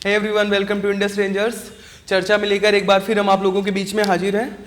Hey everyone, welcome to Indus Rangers. चर्चा में लेकर एक बार फिर हम आप लोगों के बीच में हाजिर हैं।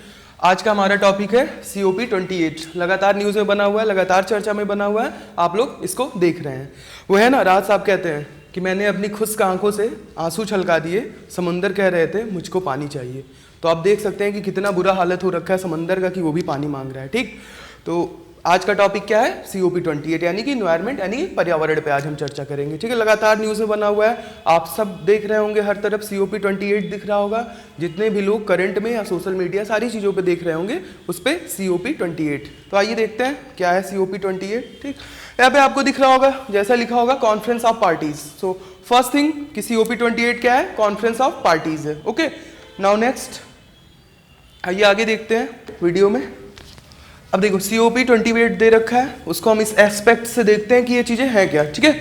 आज का हमारा टॉपिक है COP 28। लगातार न्यूज़ में बना हुआ है, लगातार चर्चा में बना हुआ है, आप लोग इसको देख रहे हैं। वो है ना, राज साहब कहते हैं कि मैंने अपनी खुश्क आंखों से आंसू छलका दिए, समुंदर कह रहे थे मुझको पानी चाहिए। तो आप देख सकते हैं कि कितना बुरा हालत हो रखा है समंदर का कि वो भी पानी मांग रहा है। ठीक, तो आज का टॉपिक क्या है? COP 28 यानी कि इन्वायरमेंट यानी पर्यावरण पे आज हम चर्चा करेंगे। ठीक है, लगातार न्यूज़ में बना हुआ है, आप सब देख रहे होंगे, हर तरफ COP 28 दिख रहा होगा। जितने भी लोग करंट में या सोशल मीडिया सारी चीज़ों पे देख रहे होंगे उस पर COP 28। तो आइए देखते हैं क्या है COP 28। ठीक, यहाँ पे आपको दिख रहा होगा, जैसा लिखा होगा conference of parties. So first thing कि COP 28 क्या है? कॉन्फ्रेंस ऑफ पार्टीज है। ओके, नाउ नेक्स्ट आइए आगे देखते हैं वीडियो में। अब देखो COP 28 दे रखा है, उसको हम इस एस्पेक्ट से देखते हैं कि ये चीजें हैं क्या। ठीक है,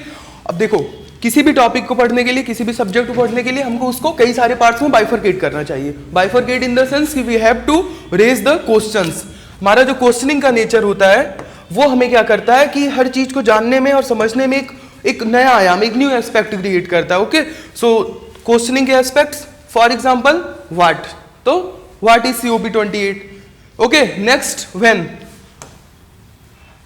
अब देखो किसी भी टॉपिक को पढ़ने के लिए, किसी भी सब्जेक्ट को पढ़ने के लिए हमको उसको कई सारे पार्ट्स में बाइफरकेट करना चाहिए। बाइफरकेट इन द सेंस कि we have to raise the questions. हमारा जो क्वेश्चनिंग का नेचर होता है वो हमें क्या करता है कि हर चीज को जानने में और समझने में एक नया आयाम, एक न्यू एस्पेक्ट क्रिएट करता है। ओके, सो क्वेश्चनिंग के एस्पेक्ट्स, फॉर एग्जाम्पल व्हाट, तो what is COP 28। Okay, next when,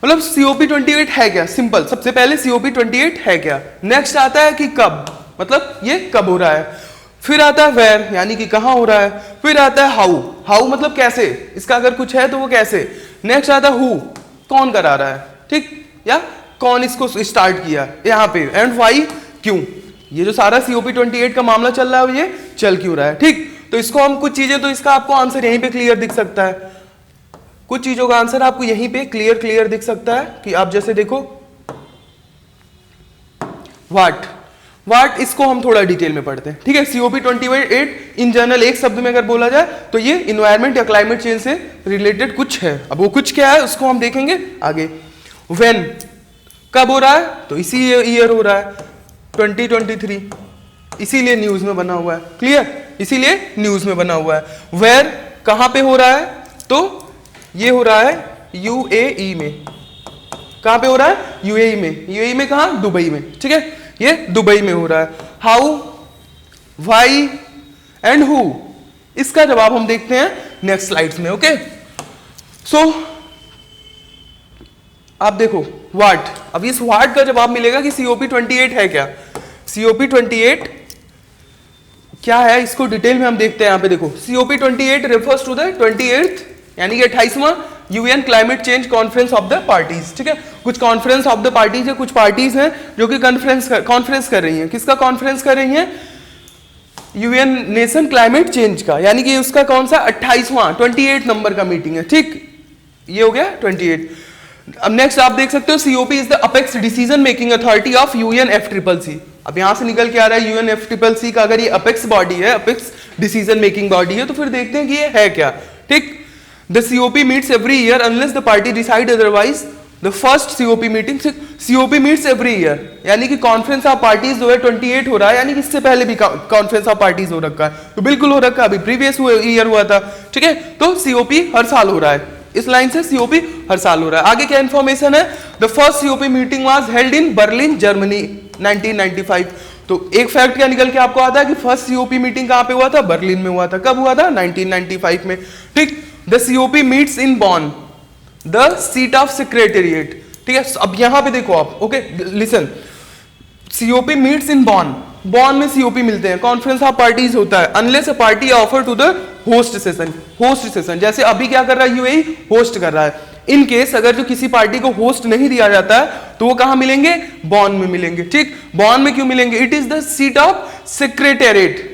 मतलब COP 28 है क्या? सिंपल, सबसे पहले COP 28 है क्या। नेक्स्ट आता है कि कब, मतलब ये कब हो रहा है। फिर आता है वेयर यानी कि कहाँ हो रहा है। फिर आता है हाउ, हाउ मतलब कैसे, इसका अगर कुछ है तो वो कैसे। नेक्स्ट आता है हु, कौन करा रहा है, ठीक, या कौन इसको स्टार्ट किया यहाँ पे। एंड वाई, क्यों। ये जो सारा COP 28 का मामला चल रहा है ये चल क्यों रहा है। ठीक, तो इसको हम कुछ चीजें, तो इसका आपको आंसर यहीं पे क्लियर दिख सकता है। कुछ चीजों का आंसर आपको यहीं पे क्लियर दिख सकता है कि आप जैसे देखो व्हाट, इसको हम थोड़ा डिटेल में पढ़ते हैं। ठीक है, COP 28 इन जनरल एक शब्द में अगर बोला जाए तो ये इन्वायरमेंट या क्लाइमेट चेंज से रिलेटेड कुछ है। अब वो कुछ क्या है उसको हम देखेंगे आगे। व्हेन, कब हो रहा है, तो इसी ईयर हो रहा है 2023, इसीलिए न्यूज में बना हुआ है। क्लियर, इसीलिए न्यूज में बना हुआ है। वेयर, कहां पे हो रहा है, तो ये हो रहा है UAE में। कहां पे हो रहा है? UAE में। UAE में कहां? दुबई में। ठीक है, ये दुबई में हो रहा है। हाउ, वाई एंड हु, इसका जवाब हम देखते हैं नेक्स्ट स्लाइड्स में। ओके, सो आप देखो व्हाट, अब इस व्हाट का जवाब मिलेगा कि COP 28 है क्या। COP 28 क्या है इसको डिटेल में हम देखते हैं। यहां पे देखो COP 28 refers to the 28th यानी कि 28वां UN climate change conference of the parties. ठीक है, कुछ कॉन्फ्रेंस ऑफ द पार्टीज है, कुछ पार्टीज हैं जो कि कॉन्फ्रेंस कर रही हैं। किसका कॉन्फ्रेंस कर रही हैं? UN नेशन क्लाइमेट चेंज का, यानी कि उसका कौन सा 28वां 28 नंबर का मीटिंग है। ठीक, ये हो गया 28। अब नेक्स्ट आप देख सकते हो COP is the apex decision making authority of UNFCCC। अब यहां से निकल के आ रहा है UNFCCC का अगर ये अपेक्स बॉडी है, अपेक्स डिसीजन मेकिंग बॉडी है, तो फिर देखते हैं कि ये है क्या। ठीक, The COP meets every year unless the party decide otherwise. The first COP meeting, COP meets every year, यानी कि कॉन्फ्रेंस ऑफ पार्टीज जो है 28 हो रहा है, यानी कि इससे पहले भी कॉन्फ्रेंस ऑफ पार्टीज हो रखा है, तो बिल्कुल हो रखा है, अभी प्रीवियस ईयर हुआ था। ठीक है, तो COP हर साल हो रहा है, इस लाइन से COP हर साल हो रहा है। आगे क्या इंफॉर्मेशन है? The first COP meeting was held in Berlin, Germany 1995। तो एक फैक्ट क्या निकल के आपको आता है कि फर्स्ट COP मीटिंग कहां पे हुआ था? बर्लिन में हुआ था। कब हुआ था? 1995 में। ठीक, The COP meets in Bonn, the seat of secretariat. ठीक है, अब यहां पे देखो आप, okay listen, COP meets in Bonn, Bonn में COP मिलते हैं, कॉन्फ्रेंस ऑफ पार्टीज होता है, unless a party offer to the host session, जैसे अभी क्या कर रहा है UAE, होस्ट कर रहा है। इन केस अगर जो किसी पार्टी को होस्ट नहीं दिया जाता है तो वो कहां मिलेंगे? बॉन में मिलेंगे। ठीक, बॉन में क्यों मिलेंगे? It is the seat of secretariat.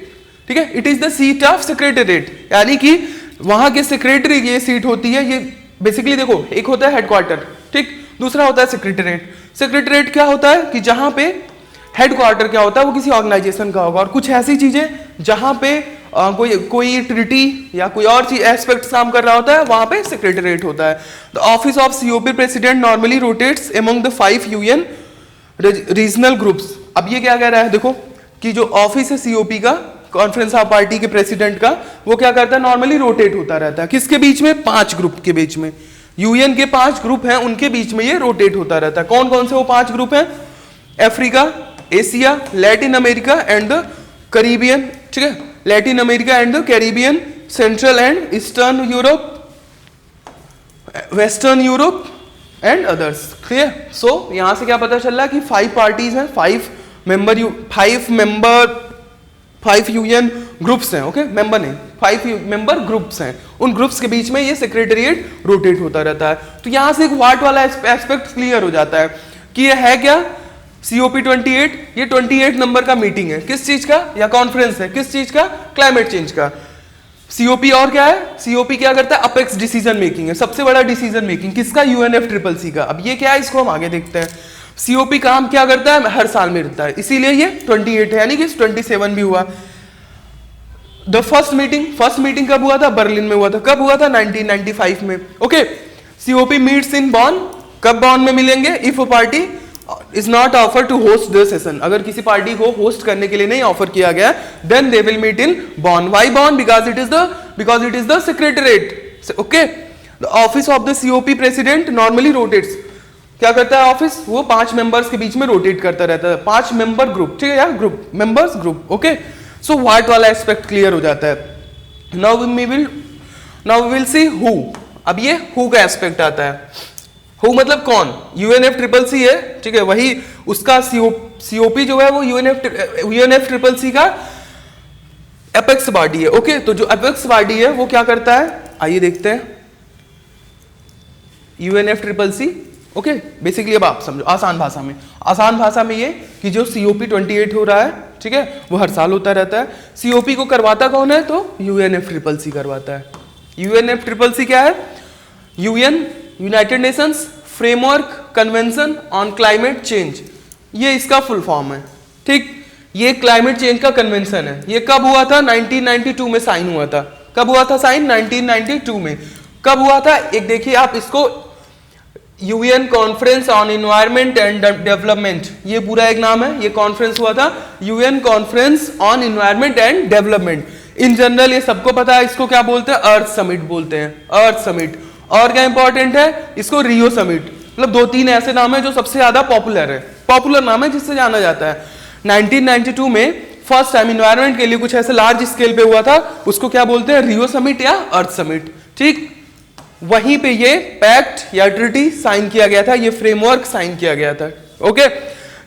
ठीक है, it is the seat of secretariat, यानी कि वहां के सेक्रेटरी की ये सीट होती है। ये बेसिकली देखो, एक होता है हेडक्वार्टर, ठीक, दूसरा होता है सेक्रेटरीट। सेक्रेटरीट क्या होता है कि जहां पे हेडक्वार्टर क्या होता है, वो किसी ऑर्गेनाइजेशन का होगा, और कुछ ऐसी चीजें जहां पे कोई ट्रिटी या कोई और चीज एस्पेक्ट काम कर रहा होता है, वहां पे सेक्रेटरीट होता है। The office of COP president normally rotates among the 5 UN regional groups. अब ये क्या कह रहा है, देखो कि जो ऑफिस है COP का, कॉन्फ्रेंस ऑफ पार्टी के प्रेसिडेंट का, वो क्या करता है? नॉर्मली रोटेट होता रहता है। किसके बीच में? 5 ग्रुप के बीच में। UN के 5 ग्रुप हैं, उनके बीच में ये रोटेट होता रहता है। कौन कौन से वो 5 ग्रुप हैं? Africa, Asia, Latin America and the Caribbean, ठीक है, Latin America and the Caribbean, central and eastern Europe, western Europe and others. Clear? So यहां से क्या पता चल रहा है कि 5 पार्टीज हैं, 5 यूएन ग्रुप्स हैं, ओके, मेंबर नहीं, 5 मेंबर ग्रुप्स हैं, उन ग्रुप्स के बीच में ये सेक्रेटेरिएट रोटेट होता रहता है। तो यहां से एक व्हाट वाला एस्पेक्ट क्लियर हो जाता है कि ये है क्या, COP28, ये 28 नंबर का मीटिंग है, किस चीज का, या कॉन्फ्रेंस है, किस चीज का, क्लाइमेट चेंज का। COP और क्या है, COP क्या करता है, अपेक्स डिसीजन मेकिंग है, सबसे बड़ा डिसीजन मेकिंग किसका, UNFCCC का। अब ये क्या है, इसको हम आगे देखते हैं। COP काम क्या करता है, हर साल में रहता है, इसीलिए ये 28 है, यानी कि 27 भी हुआ। द फर्स्ट मीटिंग कब हुआ था, बर्लिन में हुआ था, कब हुआ था, 1995 में, ओके। COP मीट्स इन बॉन, कब बॉन में मिलेंगे, if a party is not offer to host the session, अगर किसी पार्टी को होस्ट करने के लिए नहीं ऑफर किया गया, then they will meet in Bonn. Why Bonn, because it is the secretariat, okay. The office of the COP president normally rotates, क्या करता है ऑफिस, वो 5 मेंबर्स के बीच में रोटेट करता रहता है, 5 मेंबर ग्रुप, ठीक है यार, group members group, okay. So what वाला एस्पेक्ट क्लियर हो जाता है। Now we will see who, अब ये हु का एस्पेक्ट आता है। हु मतलब कौन, UNFCCC है, ठीक है, वही उसका COP जो है वो UNFCCC का एपेक्स बॉडी है, ओके। तो जो एपेक्स बॉडी है वो क्या करता है, आइए देखते हैं। UNFCCC, ओके, बेसिकली अब आप समझो आसान भाषा में ये कि जो COP28 हो रहा है, ठीक है, वो हर साल होता रहता है। COP को करवाता कौन है, तो UNFCCC करवाता है। UNFCCC क्या है, United Nations framework convention on climate change, ये इसका फुल फॉर्म है, ठीक। ये क्लाइमेट चेंज का कन्वेंशन है। ये कब हुआ था, 1992 में साइन हुआ था। कब हुआ था साइन, 1992 में। कब हुआ था, एक देखिए आप इसको, UN conference on environment and development, ये पूरा एक नाम है। ये कॉन्फ्रेंस हुआ था UN conference on environment and development. In general ये सबको पता है, इसको क्या बोलते हैं, अर्थ समिट बोलते हैं, अर्थ समिट। और क्या इंपॉर्टेंट है, इसको रियो समिट, मतलब 2-3 ऐसे नाम है जो सबसे ज्यादा पॉपुलर नाम है जिससे जाना जाता है। 1992 में फर्स्ट टाइम इन्वायरमेंट के लिए कुछ ऐसे लार्ज स्केल पे हुआ था, उसको क्या बोलते हैं, रियो समिट या अर्थ समिट, ठीक। वहीं पे ये पैक्ट या ट्रीटी साइन किया गया था, ये फ्रेमवर्क साइन किया गया था, okay.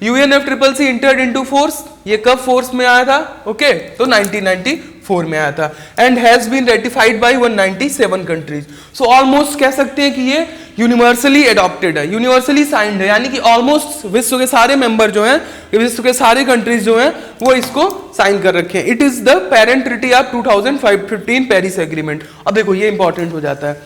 UNFCCC entered into force, ये कब फोर्स में आया था, ओके, तो 1994 में आया था। And has been ratified by 197 countries. So almost कह सकते हैं कि ये यूनिवर्सली एडॉप्टेड है, यूनिवर्सली साइंड है, यानी कि ऑलमोस्ट विश्व के सारे मेंबर जो हैं, विश्व के सारे कंट्रीज जो हैं, वो इसको साइन कर रखे हैं। It is the parent treaty of 2015 Paris agreement. अब देखो ये इंपॉर्टेंट हो जाता है,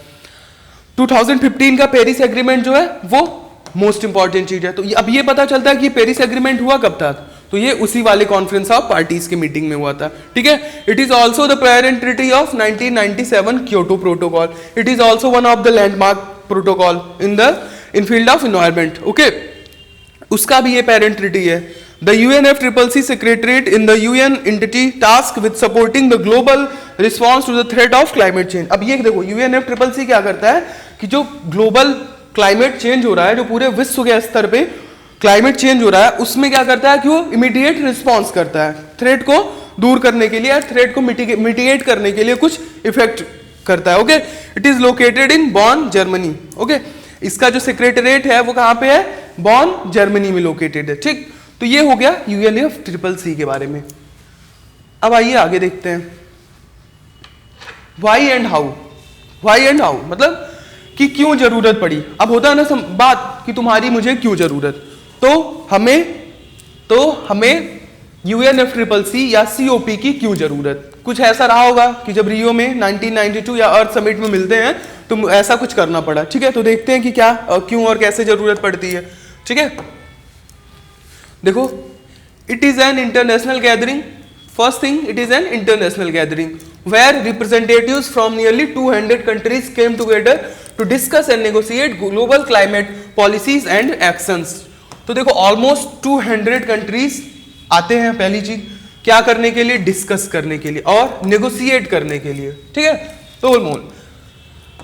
2015 का पेरिस एग्रीमेंट जो है वो मोस्ट इंपॉर्टेंट चीज है। तो अब ये पता चलता है कि पेरिस एग्रीमेंट हुआ कब था, तो ये उसी वाले कॉन्फ्रेंस ऑफ पार्टीज की मीटिंग में हुआ था, ठीक है। It is also the parent treaty of 1997 Kyoto protocol. It is also one of the landmark protocol in field of environment, okay, उसका भी ये पेरेंट ट्रीटी है। The UNFCCC secretariat in the UN entity tasked with supporting the global response to the threat of climate change। अब ये देखो UNFCCC क्या करता है कि जो ग्लोबल क्लाइमेट चेंज हो रहा है, जो पूरे विश्व के स्तर पे क्लाइमेट चेंज हो रहा है, उसमें क्या करता है कि वो इमीडिएट रिस्पॉन्स करता है, थ्रेट को दूर करने के लिए, थ्रेट को मिटिगेट करने के लिए कुछ इफेक्ट करता है, okay. It is located in Bonn, Germany, okay. इसका जो सेक्रेटरीट है वो कहां पे है, बॉन, जर्मनी में लोकेटेड है, ठीक। तो ये हो गया UNFCCC के बारे में। अब आइए आगे देखते हैं, why and how. Why and how मतलब कि क्यों जरूरत पड़ी। अब होता है ना बात कि तुम्हारी मुझे क्यों जरूरत, तो हमें UNFCCC या COP की क्यों जरूरत। कुछ ऐसा रहा होगा कि जब रियो में 1992 या अर्थ समिट में मिलते हैं तो ऐसा कुछ करना पड़ा, ठीक है। तो देखते हैं कि क्या क्यों और कैसे जरूरत पड़ती है, ठीक है। देखो, it is an international gathering. First thing, it is an international gathering where representatives from nearly 200 countries came together to discuss and negotiate global climate policies and actions। तो देखो ऑलमोस्ट 200 कंट्रीज आते हैं, पहली चीज क्या करने के लिए, डिस्कस करने के लिए और नेगोशिएट करने के लिए, ठीक है। तो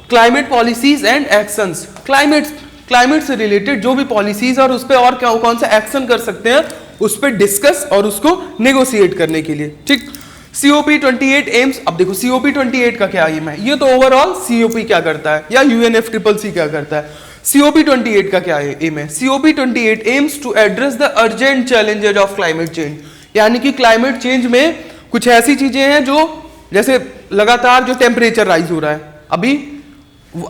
climate policies and actions, climate से रिलेटेड जो भी पॉलिसीज और उस पर और क्या कौन सा एक्शन कर सकते हैं उस पर डिस्कस और उसको नेगोशिएट करने के लिए। ठीक, COP28 एम्स। अब देखो COP28 का क्या एम है, ये तो ओवरऑल COP क्या करता है या UNFCCC क्या करता है। COP28 का क्या एम है, COP28 aims to address the urgent challenges of climate change, यानी कि क्लाइमेट चेंज में कुछ ऐसी चीजें हैं जो, जैसे लगातार जो टेम्परेचर राइज हो रहा है, अभी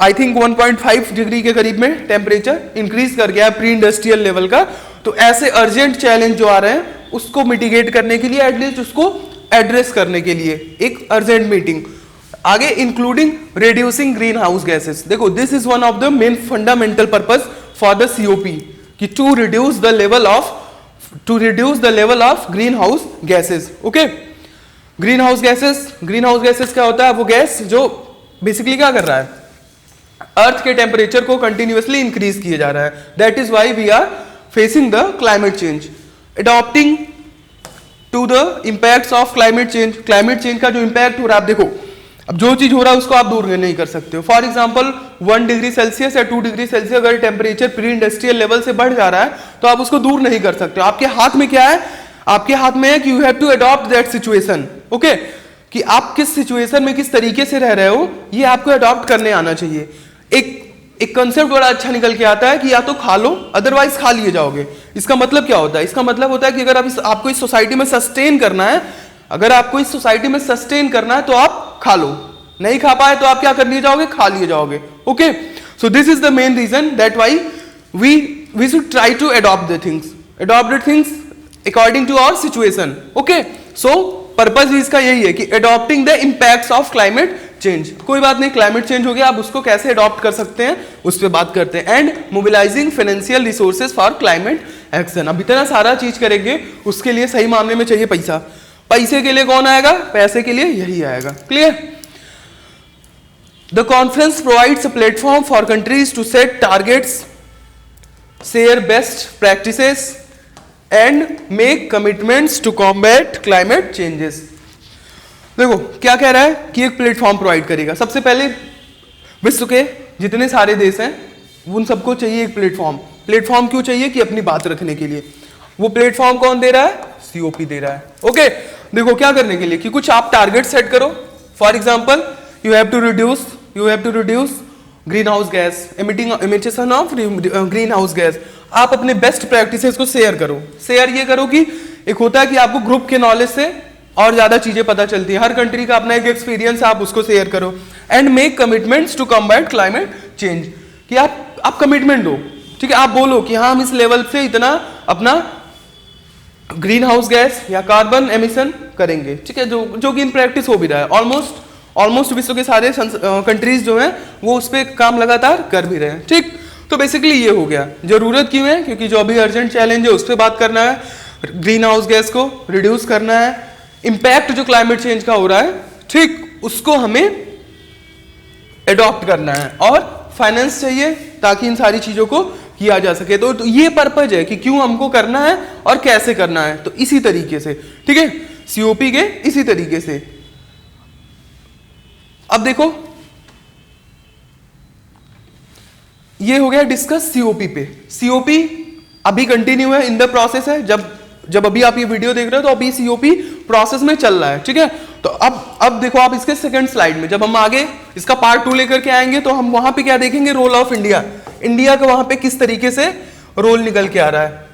आई थिंक 1.5 डिग्री के करीब में टेम्परेचर इंक्रीज कर गया है प्री इंडस्ट्रियल लेवल का। तो ऐसे अर्जेंट चैलेंज जो आ रहे हैं उसको मिटिगेट करने के लिए, एटलीस्ट उसको एड्रेस करने के लिए एक अर्जेंट मीटिंग। आगे including reducing greenhouse gases. देखो this is one of the main fundamental purpose for the COP कि to reduce the level of green house gases. Okay, greenhouse gases क्या होता है, वो गैस जो basically क्या कर रहा है, अर्थ के टेम्परेचर को कंटिन्यूअसली इंक्रीज किया जा रहा है। That is why we are facing the climate change. Adopting to the impacts of climate change का जो इंपैक्ट हो रहा है, आप देखो अब जो चीज हो रहा है उसको आप दूर नहीं कर सकते हो। फॉर एग्जाम्पल 1 डिग्री सेल्सियस या 2 डिग्री सेल्सियस अगर टेम्परेचर प्री इंडस्ट्रियल लेवल से बढ़ जा रहा है तो आप उसको दूर नहीं कर सकते हो। आपके हाथ में क्या है, आपके हाथ में है कि you have to adopt that situation. Okay, कि आप किस सिचुएशन में किस तरीके से रह रहे हो ये आपको अडॉप्ट करने आना चाहिए। एक कंसेप्ट बड़ा अच्छा निकल के आता है कि या तो खा लो अदरवाइज खा लिए जाओगे। इसका मतलब क्या होता है, इसका मतलब होता है कि अगर आपको इस सोसाइटी में सस्टेन करना है, तो आप खा लो, नहीं खा पाए तो आप क्या कर लिए जाओगे, खा लिए जाओगे। Okay, so this is the main reason that why we should try to adopt the things according to our situation. Okay, so purpose इसका यही है कि adopting the impacts of climate change. कोई बात नहीं, क्लाइमेट चेंज हो गया, आप उसको कैसे अडॉप्ट कर सकते हैं उस पर बात करते हैं। And mobilising financial resources for climate action. अब इतना सारा चीज करेंगे, उसके लिए सही मामले में चाहिए पैसा। पैसे के लिए कौन आएगा, पैसे के लिए यही आएगा। Clear? The conference provides a platform for countries to set targets, share best practices and make commitments to combat climate changes. देखो क्या कह रहा है कि एक प्लेटफॉर्म प्रोवाइड करेगा। सबसे पहले विश्व के जितने सारे देश हैं उन सबको चाहिए एक प्लेटफॉर्म क्यों चाहिए, कि अपनी बात रखने के लिए। वो प्लेटफॉर्म कौन दे रहा है, COP दे रहा है। ओके, देखो क्या करने के लिए कि कुछ आप टारगेट सेट करो। For example you have to reduce green house gas emission of green house gas. आप अपने बेस्ट प्रैक्टिसेस को शेयर करो। शेयर ये करो कि एक होता है कि आपको ग्रुप के नॉलेज से और ज्यादा चीजें पता चलती है, हर कंट्री का अपना एक एक्सपीरियंस, आप उसको शेयर करो। And make commitments to combat climate change, कि आप कमिटमेंट दो। ठीक है, आप बोलो कि हाँ हम इस लेवल से इतना अपना ग्रीन हाउस गैस या कार्बन एमिशन करेंगे। ठीक है, जो कि इन प्रैक्टिस हो भी रहा है। ऑलमोस्ट विश्व के सारे कंट्रीज जो हैं वो उस पर काम लगातार कर भी रहे हैं। ठीक, तो बेसिकली ये हो गया। जरूरत क्यों है, क्योंकि जो अभी अर्जेंट चैलेंज है उस पर बात करना है, ग्रीन हाउस गैस को रिड्यूस करना है, इंपैक्ट जो क्लाइमेट चेंज का हो रहा है, ठीक, उसको हमें एडॉप्ट करना है, और फाइनेंस चाहिए ताकि इन सारी चीजों को किया जा सके। तो ये पर्पज है कि क्यों हमको करना है और कैसे करना है। तो इसी तरीके से, ठीक है, COP के इसी तरीके से। अब देखो ये हो गया डिस्कस COP पे। COP अभी कंटिन्यू है, इन द प्रोसेस है। जब अभी आप ये वीडियो देख रहे हो तो अभी COP प्रोसेस में चल रहा है। ठीक है, तो अब देखो आप इसके सेकंड स्लाइड में, जब हम आगे इसका पार्ट 2 लेकर के आएंगे तो हम वहां पे क्या देखेंगे, रोल ऑफ इंडिया का वहां पे किस तरीके से रोल निकल के आ रहा है।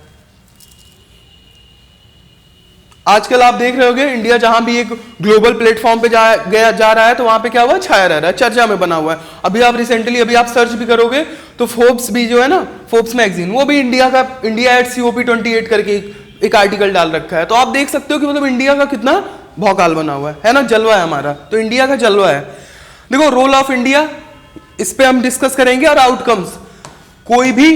आजकल आप देख रहे होंगे इंडिया जहां भी एक ग्लोबल प्लेटफॉर्म पे जा रहा है तो वहां पे क्या हुआ, छाया रह रहा है, चर्चा में बना हुआ है। अभी आप सर्च भी करोगे तो फोर्ब्स भी जो है ना, फोर्ब्स मैगजीन, वो भी इंडिया एट COP28 करके एक आर्टिकल डाल रखा है। तो आप देख सकते हो कि मतलब इंडिया का कितना भौकाल बना हुआ है ना, जलवा है हमारा। तो इंडिया का जलवा है। देखो रोल ऑफ इंडिया, इस पे हम डिस्कस करेंगे। और आउटकम्स, कोई भी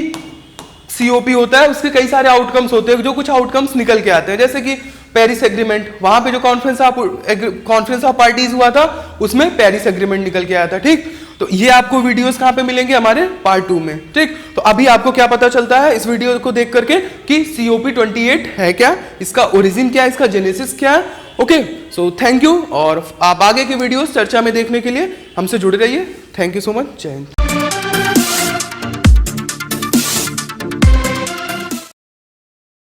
COP होता है उसके कई सारे आउटकम्स होते हैं, जो कुछ आउटकम्स निकल के आते हैं। जैसे कि पेरिस एग्रीमेंट, वहां पे जो कॉन्फ्रेंस ऑफ पार्टीज हुआ था उसमें पेरिस एग्रीमेंट निकल के आया था। ठीक, तो ये आपको वीडियोस कहां पे मिलेंगे, हमारे पार्ट 2 में। ठीक, तो अभी आपको क्या पता चलता है इस वीडियो को देख करके कि COP28 है क्या, इसका ओरिजिन क्या है, इसका जेनेसिस क्या है। Okay, so thank you. और आप आगे के वीडियोस चर्चा में देखने के लिए हमसे जुड़े रहिए। Thank you so much. जय हिंद।